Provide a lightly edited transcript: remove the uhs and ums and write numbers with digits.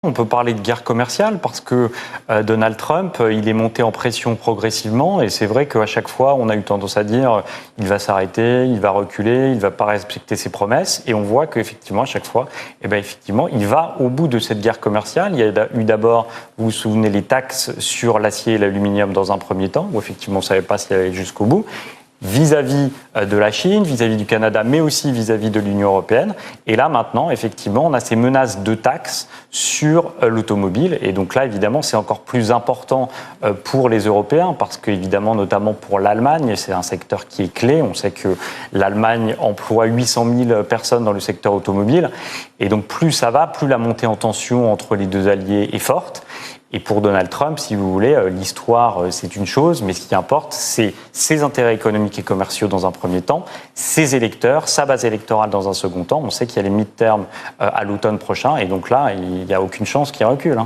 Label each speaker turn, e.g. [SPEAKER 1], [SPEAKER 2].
[SPEAKER 1] On peut parler de guerre commerciale parce que Donald Trump, il est monté en pression progressivement et c'est vrai qu'à chaque fois, on a eu tendance à dire il va s'arrêter, il va reculer, il ne va pas respecter ses promesses et on voit qu'effectivement, à chaque fois, effectivement, il va au bout de cette guerre commerciale. Il y a eu d'abord, vous vous souvenez, les taxes sur l'acier et l'aluminium dans un premier temps où effectivement, on ne savait pas s'il y allait jusqu'au bout. Vis-à-vis de la Chine, vis-à-vis du Canada, mais aussi vis-à-vis de l'Union européenne. Et là, maintenant, effectivement, on a ces menaces de taxes sur l'automobile. Et donc là, évidemment, c'est encore plus important pour les Européens parce qu'évidemment, notamment pour l'Allemagne, c'est un secteur qui est clé. On sait que l'Allemagne emploie 800 000 personnes dans le secteur automobile. Et donc, plus ça va, plus la montée en tension entre les deux alliés est forte. Et pour Donald Trump, si vous voulez, l'histoire, c'est une chose, mais ce qui importe, c'est ses intérêts économiques et commerciaux dans un premier temps, ses électeurs, sa base électorale dans un second temps. On sait qu'il y a les midterms à l'automne prochain, et donc là, il n'y a aucune chance qu'il recule.